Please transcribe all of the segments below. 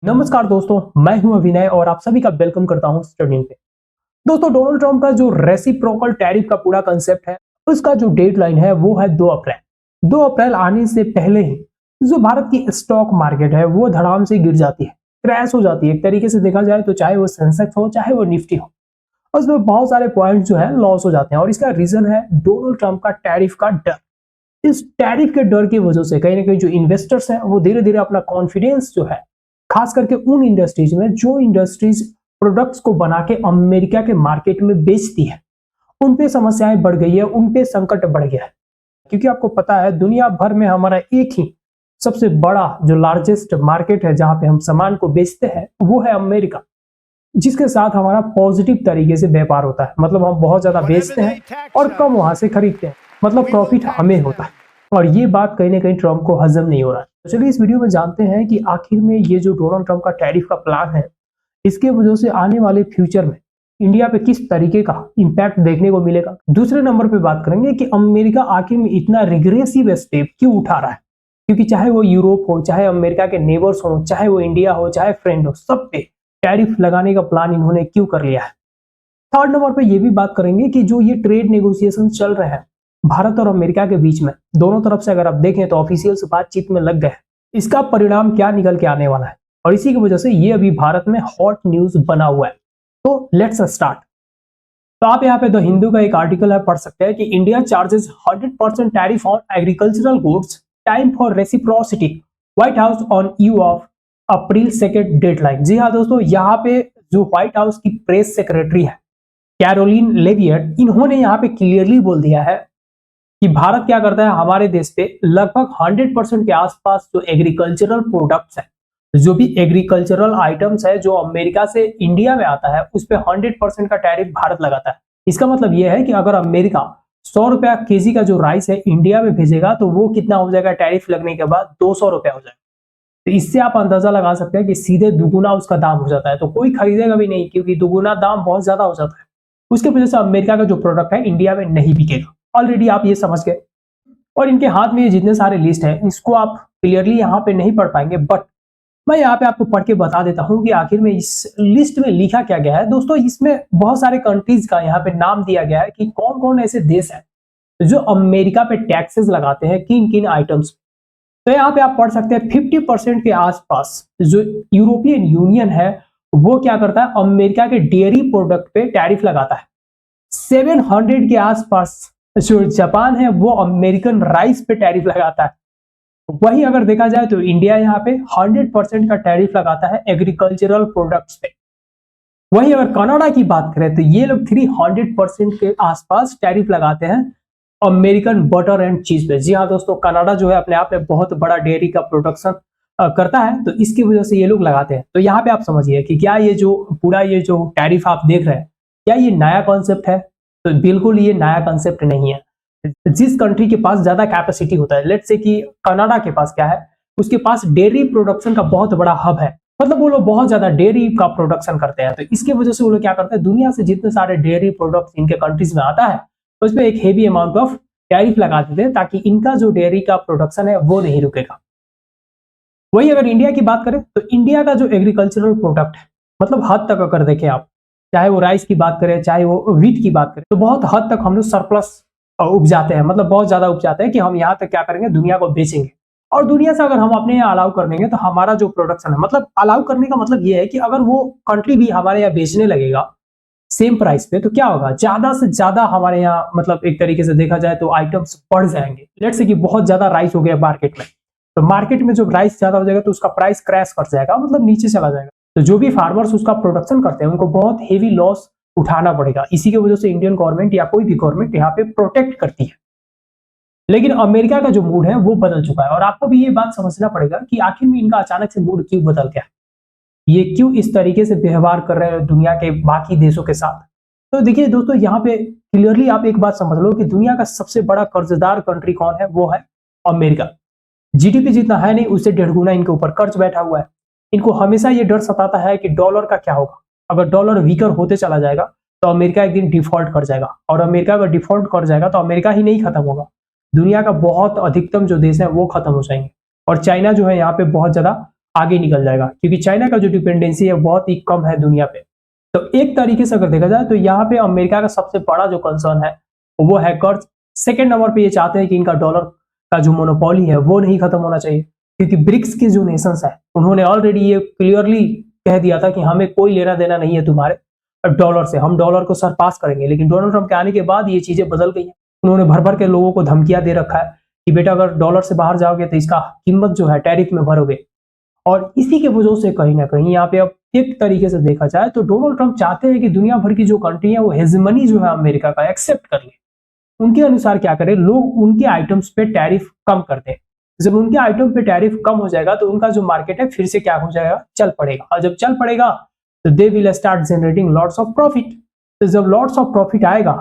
नमस्कार दोस्तों, मैं हूं अभिनय और आप सभी का वेलकम करता हूं स्टडीइंग पे। दोस्तों, डोनाल्ड ट्रंप का जो रेसिप्रोकल टैरिफ का पूरा कंसेप्ट है, उसका जो डेडलाइन है वो है 2 अप्रैल। 2 अप्रैल आने से पहले ही जो भारत की स्टॉक मार्केट है वो धड़ाम से गिर जाती है, क्रैश हो जाती है। एक तरीके से देखा जाए तो चाहे वो सेंसेक्स हो चाहे वो निफ्टी हो, उसमें बहुत सारे पॉइंट जो है लॉस हो जाते हैं और इसका रीजन है डोनाल्ड ट्रंप का टैरिफ का डर। इस टैरिफ के डर की वजह से कहीं ना कहीं जो इन्वेस्टर्स हैं वो धीरे धीरे अपना कॉन्फिडेंस जो है, खास करके उन इंडस्ट्रीज में जो इंडस्ट्रीज प्रोडक्ट्स को बना के अमेरिका के मार्केट में बेचती है, उन पे समस्याएं बढ़ गई है, उन पे संकट बढ़ गया है। क्योंकि आपको पता है दुनिया भर में हमारा एक ही सबसे बड़ा जो लार्जेस्ट मार्केट है जहां पे हम सामान को बेचते हैं वो है अमेरिका, जिसके साथ हमारा पॉजिटिव तरीके से व्यापार होता है। मतलब हम बहुत ज्यादा बेचते हैं और कम वहां से खरीदते हैं, मतलब प्रॉफिट हमें होता है। और ये बात कहीं ना कहीं ट्रंप को हजम नहीं हो रहा है। तो चलिए इस वीडियो में जानते हैं कि आखिर में ये जो डोनाल्ड ट्रंप का टैरिफ का प्लान है, इसके वजह से आने वाले फ्यूचर में इंडिया पे किस तरीके का इंपैक्ट देखने को मिलेगा। दूसरे नंबर पे बात करेंगे कि अमेरिका आखिर में इतना रिग्रेसिव स्टेप क्यों उठा रहा है, क्योंकि चाहे वो यूरोप हो, चाहे अमेरिका के नेबर्स हो, चाहे वो इंडिया हो, चाहे फ्रेंड हो, सब पे टैरिफ लगाने का प्लान इन्होंने क्यों कर लिया है। थर्ड नंबर पे ये भी बात करेंगे कि जो ये ट्रेड नेगोशिएशन चल रहे हैं भारत और अमेरिका के बीच में, दोनों तरफ से अगर आप देखें तो ऑफिशियल से बातचीत में लग गए, इसका परिणाम क्या निकल के आने वाला है, और इसी की वजह से ये अभी भारत में हॉट न्यूज बना हुआ है। तो लेट्स स्टार्ट। तो आप यहाँ पे द हिंदू का एक आर्टिकल है, पढ़ सकते हैं कि India charges 100% tariff on agricultural goods, time for reciprocity, White House on eve of April 2 deadline. जी हाँ दोस्तों, यहाँ पे जो व्हाइट हाउस की प्रेस सेक्रेटरी है कैरोलिन लेवियट, इन्होंने यहाँ पे क्लियरली बोल दिया है कि भारत क्या करता है, हमारे देश पे लगभग 100% के आसपास जो एग्रीकल्चरल प्रोडक्ट्स है, जो भी एग्रीकल्चरल आइटम्स है जो अमेरिका से इंडिया में आता है, उस पे 100% का टैरिफ भारत लगाता है। इसका मतलब यह है कि अगर अमेरिका 100 रुपया केजी का जो राइस है इंडिया में भेजेगा तो वो कितना हो जाएगा, टैरिफ लगने के बाद 200 रुपया हो जाएगा। तो इससे आप अंदाजा लगा सकते हैं कि सीधे दुगुना उसका दाम हो जाता है। तो कोई खरीदेगा भी नहीं, क्योंकि दुगुना दाम बहुत ज्यादा हो जाता है। उसके वजह से अमेरिका का जो प्रोडक्ट है इंडिया में नहीं बिकेगा। ऑलरेडी आप ये समझ गए। और इनके हाथ में ये जितने सारे लिस्ट है, इसको आप क्लियरली यहाँ पे नहीं पढ़ पाएंगे, बट मैं यहाँ पे आपको पढ़ के बता देता हूँ कि आखिर में इस लिस्ट में लिखा क्या गया है। दोस्तों, इसमें बहुत सारे कंट्रीज का यहाँ पे नाम दिया गया है कि कौन कौन ऐसे देश हैं जो अमेरिका पे टैक्सेस लगाते हैं किन किन आइटम्स। तो यहाँ पे आप पढ़ सकते हैं 50% के आसपास जो यूरोपियन यूनियन है वो क्या करता है, अमेरिका के डेयरी प्रोडक्ट पे टैरिफ लगाता है। 700 के आसपास जो जापान है वो अमेरिकन राइस पे टैरिफ लगाता है। वही अगर देखा जाए तो इंडिया यहाँ पे 100% का टैरिफ लगाता है एग्रीकल्चरल प्रोडक्ट्स पे। वही अगर कनाडा की बात करें तो ये लोग 300% के आसपास टैरिफ लगाते हैं अमेरिकन बटर एंड चीज पे। जी हाँ दोस्तों, कनाडा जो है अपने आप में बहुत बड़ा डेयरी का प्रोडक्शन करता है, तो इसकी वजह से ये लोग लगाते हैं। तो यहाँ पे आप समझिए कि क्या ये जो पूरा ये जो टैरिफ आप देख रहे हैं, क्या ये नया कॉन्सेप्ट है? तो बिल्कुल ये नया कॉन्सेप्ट नहीं है। जिस कंट्री के पास ज्यादा कैपेसिटी होता है, लेट्स से कि कनाडा के पास क्या है, उसके पास डेयरी प्रोडक्शन का बहुत बड़ा हब है, मतलब वो लोग बहुत ज्यादा डेयरी का प्रोडक्शन करते हैं। तो इसकी वजह से वो लोग क्या करते हैं, दुनिया से जितने सारे डेयरी प्रोडक्ट्स इनके कंट्रीज में आता है उसमें एक हेवी अमाउंट ऑफ टैरिफ लगा देते हैं, ताकि इनका जो डेयरी का प्रोडक्शन है वो नहीं रुकेगा। वही अगर इंडिया की बात करें तो इंडिया का जो एग्रीकल्चरल प्रोडक्ट है, मतलब हद तक अगर देखें आप, चाहे वो राइस की बात करें चाहे वो व्हीट की बात करें, तो बहुत हद तक हम लोग सरप्लस उपजाते हैं, मतलब बहुत ज्यादा उपजाते हैं कि हम यहाँ तक क्या करेंगे, दुनिया को बेचेंगे। और दुनिया से अगर हम अपने यहाँ अलाउ कर देंगे तो हमारा जो प्रोडक्शन है, मतलब अलाउ करने का मतलब ये है कि अगर वो कंट्री भी हमारे यहाँ बेचने लगेगा सेम प्राइस पे, तो क्या होगा, ज्यादा से ज्यादा हमारे यहाँ, मतलब एक तरीके से देखा जाए तो आइटम्स बढ़ जाएंगे। लेट्स से कि बहुत ज्यादा राइस हो गया मार्केट में, तो मार्केट में जब राइस ज्यादा हो जाएगा तो उसका प्राइस क्रैश कर जाएगा, मतलब नीचे चला जाएगा। तो जो भी फार्मर्स उसका प्रोडक्शन करते हैं उनको बहुत हेवी लॉस उठाना पड़ेगा। इसी की वजह से इंडियन गवर्नमेंट या कोई भी गवर्नमेंट यहाँ पे प्रोटेक्ट करती है। लेकिन अमेरिका का जो मूड है वो बदल चुका है, और आपको भी ये बात समझना पड़ेगा कि आखिर में इनका अचानक से मूड क्यों बदल गया, ये क्यों इस तरीके से व्यवहार कर रहे हैं दुनिया के बाकी देशों के साथ। तो देखिए दोस्तों, यहाँ पे क्लियरली आप एक बात समझ लो कि दुनिया का सबसे बड़ा कर्जदार कंट्री कौन है, वो है अमेरिका। जीडीपी जितना है नहीं, उससे 1.5 गुना इनके ऊपर कर्ज बैठा हुआ है। इनको हमेशा ये डर सताता है कि डॉलर का क्या होगा, अगर डॉलर वीकर होते चला जाएगा तो अमेरिका एक दिन डिफॉल्ट कर जाएगा, और अमेरिका अगर डिफॉल्ट कर जाएगा तो अमेरिका ही नहीं खत्म होगा, दुनिया का बहुत अधिकतम जो देश है वो खत्म हो जाएंगे। और चाइना जो है यहाँ पे बहुत ज्यादा आगे निकल जाएगा, क्योंकि चाइना का जो डिपेंडेंसी है बहुत ही कम है दुनिया पे। तो एक तरीके से अगर देखा जाए तो यहाँ पे अमेरिका का सबसे बड़ा जो कंसर्न है वो है कर्ज। सेकेंड नंबर पे ये चाहते हैं कि इनका डॉलर का जो मोनोपोली है वो नहीं खत्म होना चाहिए, क्योंकि ब्रिक्स के जो नेशंस है उन्होंने ऑलरेडी ये क्लियरली कह दिया था कि हमें कोई लेना देना नहीं है तुम्हारे डॉलर से, हम डॉलर को सरपास करेंगे। लेकिन डोनाल्ड ट्रंप के आने के बाद ये चीजें बदल गई हैं। उन्होंने भर भर के लोगों को धमकियां दे रखा है कि बेटा अगर डॉलर से बाहर जाओगे तो इसका कीमत जो है टैरिफ में भरोगे। और इसी के वजह से कहीं ना कहीं यहाँ पे अब एक तरीके से देखा जाए तो डोनाल्ड ट्रंप चाहते हैं कि दुनिया भर की जो कंट्री है वो हेजमनी जो है अमेरिका का एक्सेप्ट कर ले, उनके अनुसार क्या करें, लोग उनके आइटम्स पे टैरिफ कम कर दें। जब उनके आइटम पे टैरिफ कम हो जाएगा तो उनका जो मार्केट है फिर से क्या हो जाएगा, चल पड़ेगा। और जब चल पड़ेगा तो they will start generating lots of profit. तो जब लॉट्स ऑफ प्रॉफिट आएगा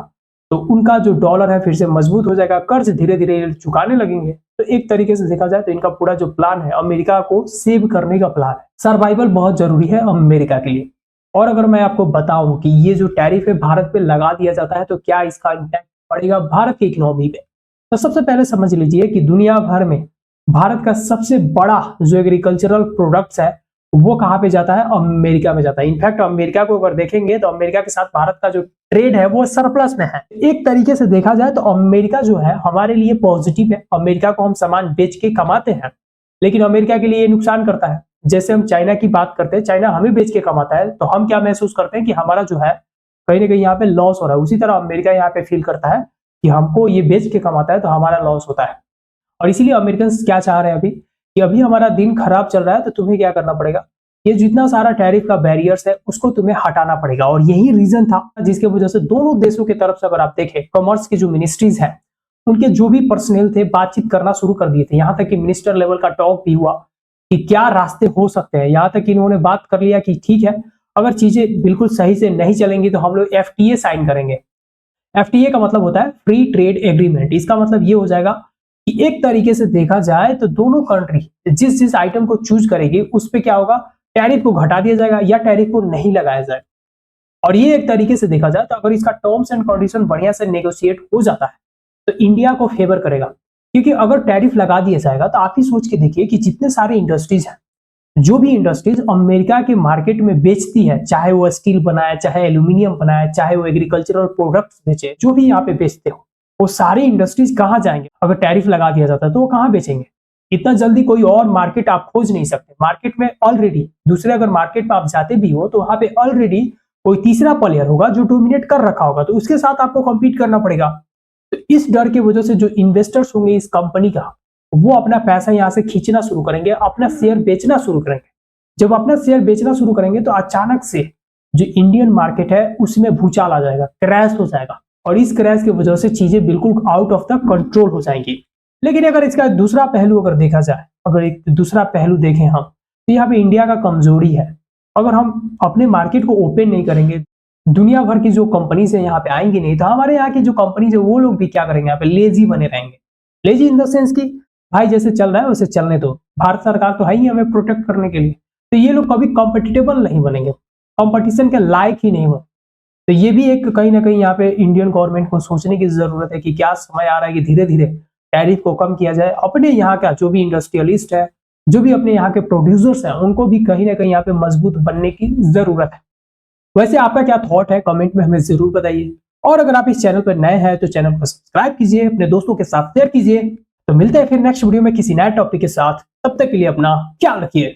तो उनका जो डॉलर है फिर से मजबूत हो जाएगा, कर्ज धीरे धीरे चुकाने लगेंगे। तो एक तरीके से देखा जाए तो इनका पूरा जो प्लान है अमेरिका को सेव करने का प्लान है। सर्वाइवल बहुत जरूरी है अमेरिका के लिए। और अगर मैं आपको बताऊं कि ये जो टैरिफ है भारत पे लगा दिया जाता है तो क्या इसका इम्पैक्ट पड़ेगा भारत की इकोनॉमी पे, तो सबसे पहले समझ लीजिए कि दुनिया भर में भारत का सबसे बड़ा जो एग्रीकल्चरल प्रोडक्ट्स है वो कहाँ पे जाता है, अमेरिका में जाता है। इनफैक्ट अमेरिका को अगर देखेंगे तो अमेरिका के साथ भारत का जो ट्रेड है वो सरप्लस में है। एक तरीके से देखा जाए तो अमेरिका जो है हमारे लिए पॉजिटिव है। अमेरिका को हम सामान बेच के कमाते हैं, लेकिन अमेरिका के लिए ये नुकसान करता है। जैसे हम चाइना की बात करते हैं, चाइना हमें बेच के कमाता है तो हम क्या महसूस करते हैं कि हमारा जो है कहीं ना कहीं यहाँ पे लॉस हो रहा है। उसी तरह अमेरिका यहाँ पे फील करता है कि हमको ये बेच के कमाता है तो हमारा लॉस होता है। और इसीलिए अमेरिकन क्या चाह रहे हैं अभी कि अभी हमारा दिन खराब चल रहा है तो तुम्हें क्या करना पड़ेगा, ये जितना सारा टैरिफ का बैरियर्स है उसको तुम्हें हटाना पड़ेगा। और यही रीजन था जिसके वजह से दोनों देशों की तरफ से अगर आप देखें कॉमर्स की जो मिनिस्ट्रीज है उनके जो भी पर्सनल थे बातचीत करना शुरू कर दिए थे। यहाँ तक कि मिनिस्टर लेवल का टॉक भी हुआ कि क्या रास्ते हो सकते हैं। यहाँ तक कि इन्होंने बात कर लिया कि ठीक है अगर चीजें बिल्कुल सही से नहीं चलेंगी तो हम लोग एफटीए साइन करेंगे। एफटीए का मतलब होता है फ्री ट्रेड एग्रीमेंट। इसका मतलब ये हो जाएगा कि एक तरीके से देखा जाए तो दोनों कंट्री जिस जिस आइटम को चूज करेगी उस पर क्या होगा, टैरिफ को घटा दिया जाएगा या टैरिफ को नहीं लगाया जाएगा। और ये एक तरीके से देखा जाए तो अगर इसका टर्म्स एंड कंडीशन बढ़िया से नेगोशिएट हो जाता है तो इंडिया को फेवर करेगा। क्योंकि अगर टैरिफ लगा दिया जाएगा तो आप ही सोच के देखिए कि जितने सारे इंडस्ट्रीज हैं, जो भी इंडस्ट्रीज अमेरिका के मार्केट में बेचती है, चाहे वो स्टील बनाए, चाहे एल्यूमिनियम बनाए, चाहे वो एग्रीकल्चरल प्रोडक्ट्स बेचे, जो भी यहाँ पे बेचते हो, वो सारी इंडस्ट्रीज कहाँ जाएंगे अगर टैरिफ लगा दिया जाता है तो वो कहाँ बेचेंगे। इतना जल्दी कोई और मार्केट आप खोज नहीं सकते। मार्केट में ऑलरेडी दूसरे अगर मार्केट में आप जाते भी हो तो वहां पे ऑलरेडी कोई तीसरा प्लेयर होगा जो डोमिनेट कर रखा होगा, तो उसके साथ आपको कम्पीट करना पड़ेगा। तो इस डर की वजह से जो इन्वेस्टर्स होंगे इस कंपनी का वो अपना पैसा यहाँ से खींचना शुरू करेंगे, अपना शेयर बेचना शुरू करेंगे। जब अपना शेयर बेचना शुरू करेंगे तो अचानक से जो इंडियन मार्केट है उसमें भूचाल आ जाएगा, क्रैश हो जाएगा। और इस क्रैश की वजह से चीजें बिल्कुल आउट ऑफ द कंट्रोल हो जाएंगी। लेकिन अगर इसका दूसरा पहलू अगर देखा जाए, अगर एक दूसरा पहलू देखें हम, तो यहाँ पे इंडिया का कमजोरी है। अगर हम अपने मार्केट को ओपन नहीं करेंगे, दुनिया भर की जो कंपनीज है यहाँ पे आएंगी नहीं, तो हमारे यहाँ की जो कंपनीज है वो लोग भी क्या करेंगे, यहाँ पे लेजी बने रहेंगे। लेजी इन द सेंस की भाई जैसे चल रहा है वैसे चलने दो, भारत सरकार तो है ही हमें प्रोटेक्ट करने के लिए। तो ये लोग कभी कॉम्पिटिटेबल नहीं बनेंगे, कंपटीशन के लायक ही नहीं बने। तो ये भी एक कहीं ना कहीं यहाँ पे इंडियन गवर्नमेंट को सोचने की जरूरत है कि क्या समय आ रहा है कि धीरे धीरे टैरिफ को कम किया जाए। अपने यहाँ का जो भी इंडस्ट्रियलिस्ट है, जो भी अपने यहाँ के प्रोड्यूसर्स हैं, उनको भी कहीं ना कहीं यहाँ पे मजबूत बनने की जरूरत है। वैसे आपका क्या थॉट है कमेंट में हमें जरूर बताइए। और अगर आप इस चैनल पर नए हैं तो चैनल को सब्सक्राइब कीजिए, अपने दोस्तों के साथ शेयर कीजिए। तो मिलते हैं फिर नेक्स्ट वीडियो में किसी नए टॉपिक के साथ। तब तक के लिए अपना ख्याल रखिए।